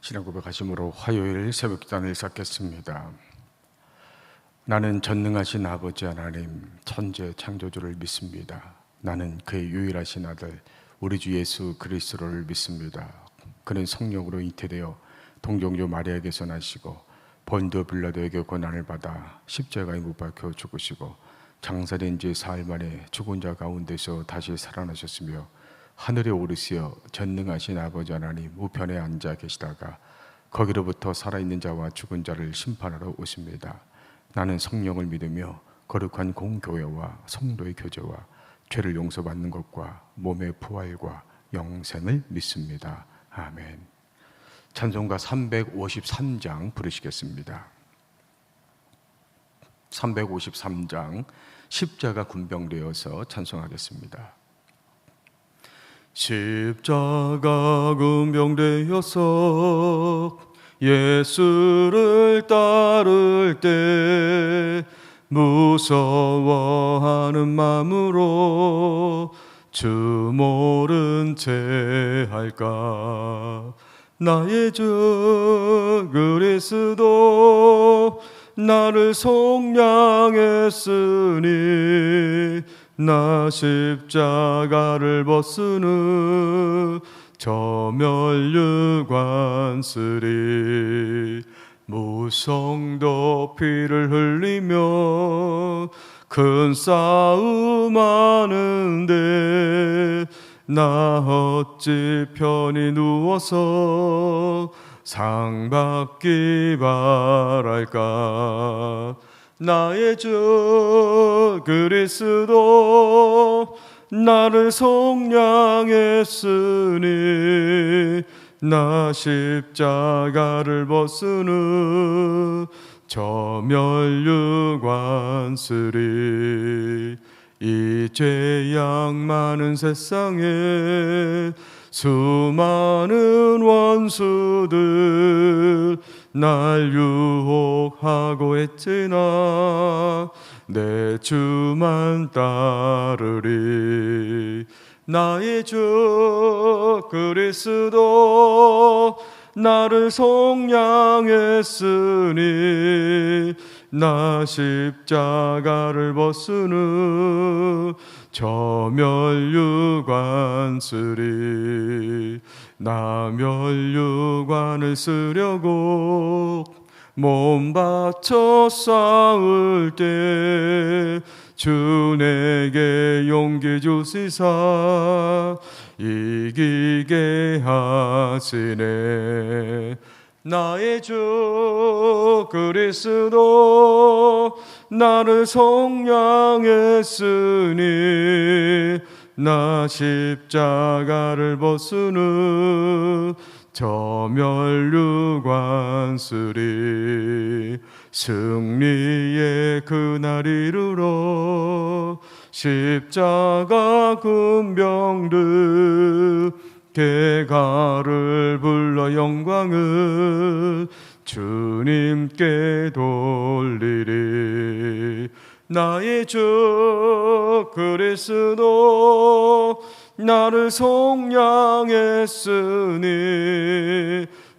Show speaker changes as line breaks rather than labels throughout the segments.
신앙 고백하심으로 화요일 새벽 기도를 쌓겠습니다. 나는 전능하신 아버지 하나님 천재 창조주를 믿습니다. 나는 그의 유일하신 아들 우리 주 예수 그리스도를 믿습니다. 그는 성령으로 잉태되어 동정녀 마리아에게서 나시고 본디오 빌라도에게 고난을 받아 십자가에 못 박혀 죽으시고 장사된 지 사흘 만에 죽은 자 가운데서 다시 살아나셨으며 하늘에 오르시어 전능하신 아버지 하나님 우편에 앉아 계시다가 거기로부터 살아있는 자와 죽은 자를 심판하러 오십니다. 나는 성령을 믿으며 거룩한 공교회와 성도의 교제와 죄를 용서받는 것과 몸의 부활과 영생을 믿습니다. 아멘. 찬송가 353장 부르시겠습니다. 353장 십자가 군병되어서 찬송하겠습니다. 십자가 군병되어서 예수를 따를 때 무서워하는 마음으로 주 모른 채 할까. 나의 주 그리스도 나를 속량했으니 나 십자가를 벗으는 저 멸류관 쓰리. 무성도 피를 흘리며 큰 싸움 하는데 나 어찌 편히 누워서 상 받기 바랄까. 나의 주 그리스도 나를 속량했으니 나 십자가를 벗으는 저 멸류관 쓰리. 이 죄악 많은 세상에 수많은 원수들 날 유혹하고 했지나 내 주만 따르리. 나의 주 그리스도 나를 속량했으니 나 십자가를 벗으는 저 멸류관 쓰리. 나 멸류관을 쓰려고 몸 바쳐 싸울 때 주 내게 용기 주시사 이기게 하시네. 나의 주 그리스도 나를 속량했으니 나 십자가를 벗으는 저 멸류관 쓰리. 승리의 그날 이르러 십자가 군병들 개가를 불러 영광을 주님께 돌리리. 나의 주 그리스도 나를 속량했으니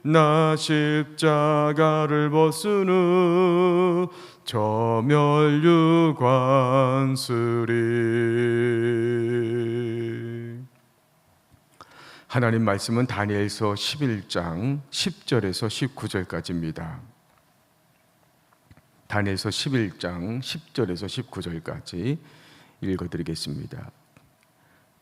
나 십자가를 벗으는 저 멸류관 쓰리. 하나님 말씀은 다니엘서 11장 10절에서 19절까지입니다. 다니엘서 11장 10절에서 19절까지 읽어드리겠습니다.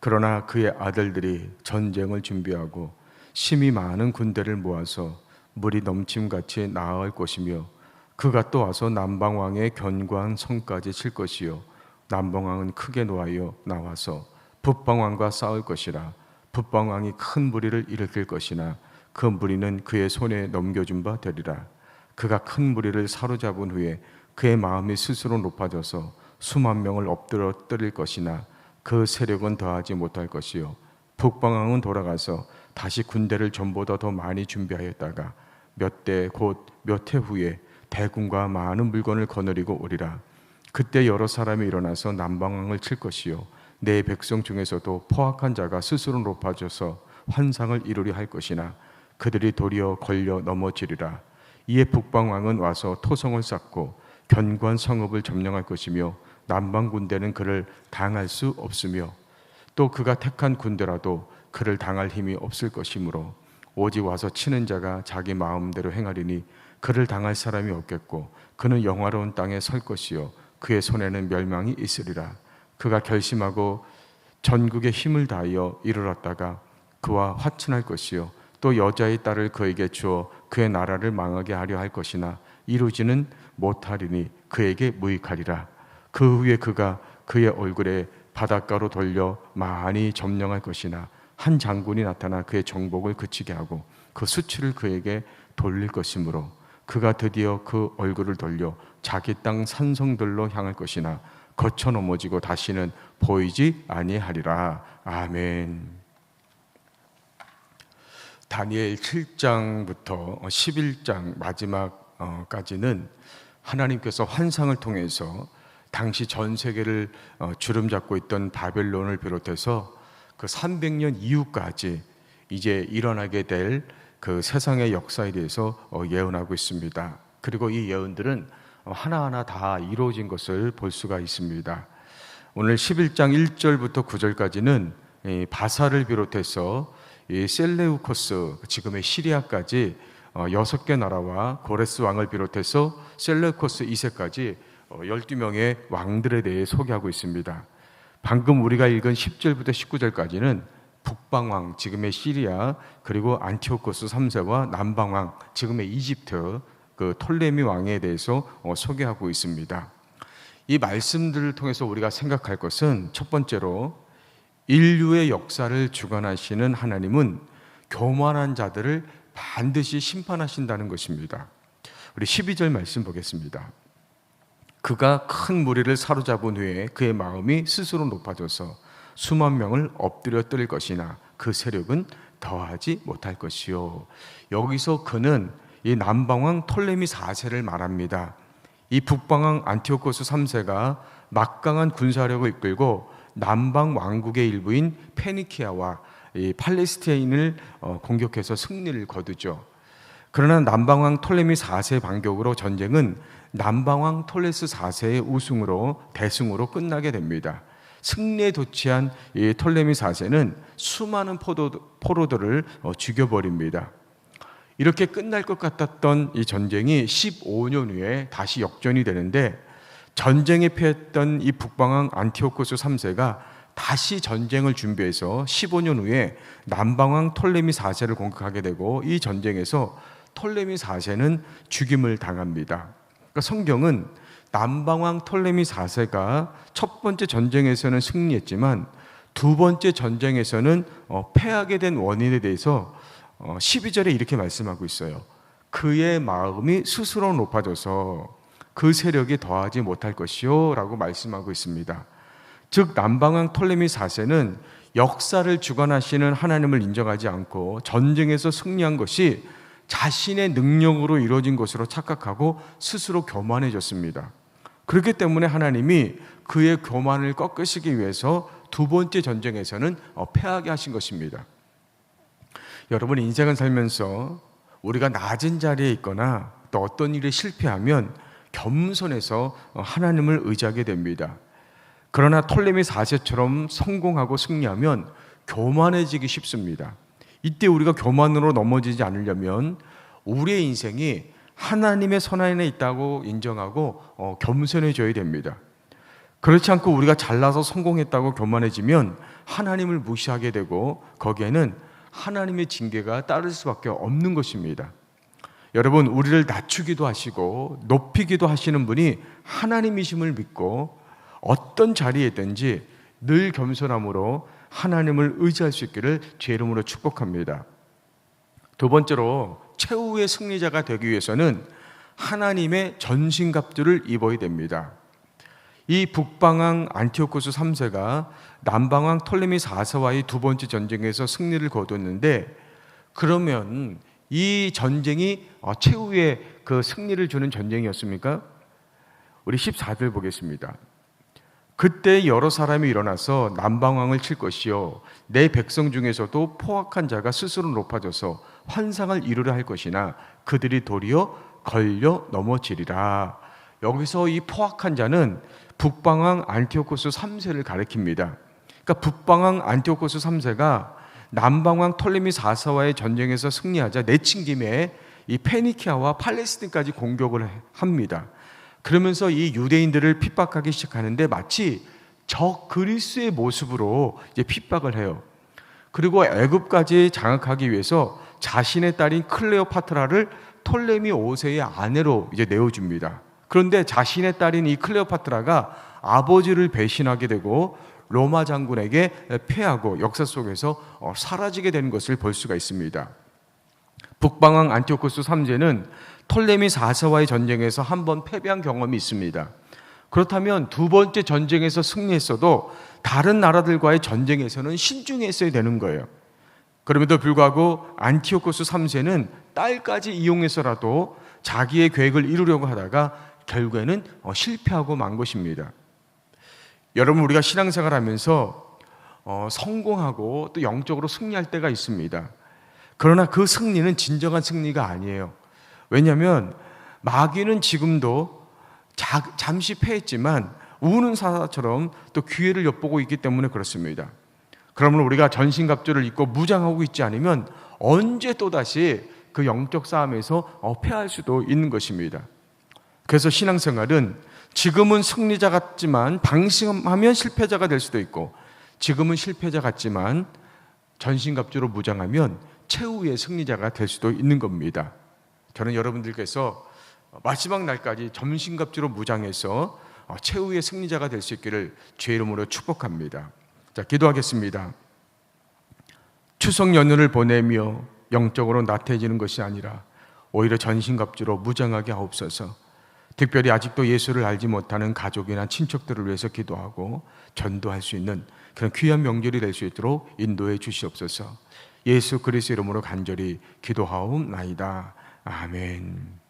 그러나 그의 아들들이 전쟁을 준비하고 심히 많은 군대를 모아서 물이 넘침같이 나아갈 것이며 그가 또 와서 남방왕의 견고한 성까지 칠 것이요 남방왕은 크게 노하여 나와서 북방왕과 싸울 것이라. 북방왕이 큰 무리를 일으킬 것이나 그 무리는 그의 손에 넘겨준 바 되리라. 그가 큰 무리를 사로잡은 후에 그의 마음이 스스로 높아져서 수만 명을 엎드러뜨릴 것이나 그 세력은 더하지 못할 것이요 북방왕은 돌아가서 다시 군대를 전보다 더 많이 준비하였다가 몇 대 곧 몇 해 후에 대군과 많은 물건을 거느리고 오리라. 그때 여러 사람이 일어나서 남방왕을 칠 것이요 내 백성 중에서도 포악한 자가 스스로 높아져서 환상을 이루려 할 것이나 그들이 도리어 걸려 넘어지리라. 이에 북방왕은 와서 토성을 쌓고 견고한 성읍을 점령할 것이며 남방 군대는 그를 당할 수 없으며 또 그가 택한 군대라도 그를 당할 힘이 없을 것이므로 오직 와서 치는 자가 자기 마음대로 행하리니 그를 당할 사람이 없겠고 그는 영화로운 땅에 설 것이요 그의 손에는 멸망이 있으리라. 그가 결심하고 전국에 힘을 다하여 이르렀다가 그와 화친할 것이요 또 여자의 딸을 그에게 주어 그의 나라를 망하게 하려 할 것이나 이루지는 못하리니 그에게 무익하리라. 그 후에 그가 그의 얼굴에 바닷가로 돌려 많이 점령할 것이나 한 장군이 나타나 그의 정복을 그치게 하고 그 수치를 그에게 돌릴 것이므로 그가 드디어 그 얼굴을 돌려 자기 땅 산성들로 향할 것이나 거쳐 넘어지고 다시는 보이지 아니하리라. 아멘. 다니엘 7장부터 11장 마지막까지는 하나님께서 환상을 통해서 당시 전 세계를 주름잡고 있던 바벨론을 비롯해서 그 300년 이후까지 이제 일어나게 될 그 세상의 역사에 대해서 예언하고 있습니다. 그리고 이 예언들은 하나하나 다 이루어진 것을 볼 수가 있습니다. 오늘 11장 1절부터 9절까지는 바사를 비롯해서 이 셀레우코스, 지금의 시리아까지 6개 나라와 고레스 왕을 비롯해서 셀레우코스 2세까지 12명의 왕들에 대해 소개하고 있습니다. 방금 우리가 읽은 10절부터 19절까지는 북방왕, 지금의 시리아, 그리고 안티오코스 3세와 남방왕, 지금의 이집트, 그 톨레미 왕에 대해서 소개하고 있습니다. 이 말씀들을 통해서 우리가 생각할 것은 첫 번째로 인류의 역사를 주관하시는 하나님은 교만한 자들을 반드시 심판하신다는 것입니다. 우리 12절 말씀 보겠습니다. 그가 큰 무리를 사로잡은 후에 그의 마음이 스스로 높아져서 수만 명을 엎드려 뜨릴 것이나 그 세력은 더하지 못할 것이요. 여기서 그는 이 남방왕 톨레미 4세를 말합니다. 이 북방왕 안티오코스 3세가 막강한 군사력을 이끌고 남방 왕국의 일부인 페니키아와 이 팔레스타인을 공격해서 승리를 거두죠. 그러나 남방왕 톨레미 4세 반격으로 전쟁은 남방왕 톨레스 4세의 우승으로 대승으로 끝나게 됩니다. 승리에 도취한 이 톨레미 4세는 수많은 포로들을 죽여버립니다. 이렇게 끝날 것 같았던 이 전쟁이 15년 후에 다시 역전이 되는데 전쟁에 패했던 이 북방왕 안티오코스 3세가 다시 전쟁을 준비해서 15년 후에 남방왕 톨레미 4세를 공격하게 되고 이 전쟁에서 톨레미 4세는 죽임을 당합니다. 그러니까 성경은 남방왕 톨레미 4세가 첫 번째 전쟁에서는 승리했지만 두 번째 전쟁에서는 패하게 된 원인에 대해서 12절에 이렇게 말씀하고 있어요. 그의 마음이 스스로 높아져서 그 세력이 더하지 못할 것이요 라고 말씀하고 있습니다. 즉 남방왕 톨레미 4세는 역사를 주관하시는 하나님을 인정하지 않고 전쟁에서 승리한 것이 자신의 능력으로 이루어진 것으로 착각하고 스스로 교만해졌습니다. 그렇기 때문에 하나님이 그의 교만을 꺾으시기 위해서 두 번째 전쟁에서는 패하게 하신 것입니다. 여러분, 인생을 살면서 우리가 낮은 자리에 있거나 또 어떤 일에 실패하면 겸손해서 하나님을 의지하게 됩니다. 그러나 톨레미 4세처럼 성공하고 승리하면 교만해지기 쉽습니다. 이때 우리가 교만으로 넘어지지 않으려면 우리의 인생이 하나님의 손 안에 있다고 인정하고 겸손해져야 됩니다. 그렇지 않고 우리가 잘나서 성공했다고 교만해지면 하나님을 무시하게 되고 거기에는 하나님의 징계가 따를 수밖에 없는 것입니다. 여러분, 우리를 낮추기도 하시고 높이기도 하시는 분이 하나님이심을 믿고 어떤 자리에 있든지 늘 겸손함으로 하나님을 의지할 수 있기를 주의 이름으로 축복합니다. 두 번째로 최후의 승리자가 되기 위해서는 하나님의 전신갑주를 입어야 됩니다. 이 북방왕 안티오코스 3세가 남방왕 톨레미 4세와의 두 번째 전쟁에서 승리를 거뒀는데, 그러면 이 전쟁이 최후의 그 승리를 주는 전쟁이었습니까? 우리 14절 보겠습니다. 그때 여러 사람이 일어나서 남방왕을 칠 것이요 내 백성 중에서도 포악한 자가 스스로 높아져서 환상을 이루려 할 것이나 그들이 도리어 걸려 넘어지리라. 여기서 이 포악한 자는 북방왕 안티오코스 3세를 가리킵니다. 그러니까 북방왕 안티오코스 3세가 남방왕 톨레미 4세와의 전쟁에서 승리하자 내친 김에 이 페니키아와 팔레스틴까지 공격을 합니다. 그러면서 이 유대인들을 핍박하기 시작하는데 마치 적 그리스의 모습으로 이제 핍박을 해요. 그리고 애굽까지 장악하기 위해서 자신의 딸인 클레오파트라를 톨레미 5세의 아내로 이제 내어줍니다. 그런데 자신의 딸인 이 클레오파트라가 아버지를 배신하게 되고 로마 장군에게 패하고 역사 속에서 사라지게 되는 것을 볼 수가 있습니다. 북방왕 안티오코스 3세는 톨레미 4세와의 전쟁에서 한 번 패배한 경험이 있습니다. 그렇다면 두 번째 전쟁에서 승리했어도 다른 나라들과의 전쟁에서는 신중했어야 되는 거예요. 그럼에도 불구하고 안티오코스 3세는 딸까지 이용해서라도 자기의 계획을 이루려고 하다가 결국에는 실패하고 만 것입니다. 여러분, 우리가 신앙생활하면서 성공하고 또 영적으로 승리할 때가 있습니다. 그러나 그 승리는 진정한 승리가 아니에요. 왜냐하면 마귀는 지금도 잠시 패했지만 우는 사자처럼 또 기회를 엿보고 있기 때문에 그렇습니다. 그러면 우리가 전신갑주를 입고 무장하고 있지 않으면 언제 또다시 그 영적 싸움에서 패할 수도 있는 것입니다. 그래서 신앙생활은 지금은 승리자 같지만 방심하면 실패자가 될 수도 있고, 지금은 실패자 같지만 전신갑주로 무장하면 최후의 승리자가 될 수도 있는 겁니다. 저는 여러분들께서 마지막 날까지 전신갑주로 무장해서 최후의 승리자가 될 수 있기를 주의 이름으로 축복합니다. 자, 기도하겠습니다. 추석 연휴를 보내며 영적으로 나태해지는 것이 아니라 오히려 전신갑주로 무장하게 하옵소서. 특별히 아직도 예수를 알지 못하는 가족이나 친척들을 위해서 기도하고 전도할 수 있는 그런 귀한 명절이 될 수 있도록 인도해 주시옵소서. 예수 그리스도 이름으로 간절히 기도하옵나이다. 아멘.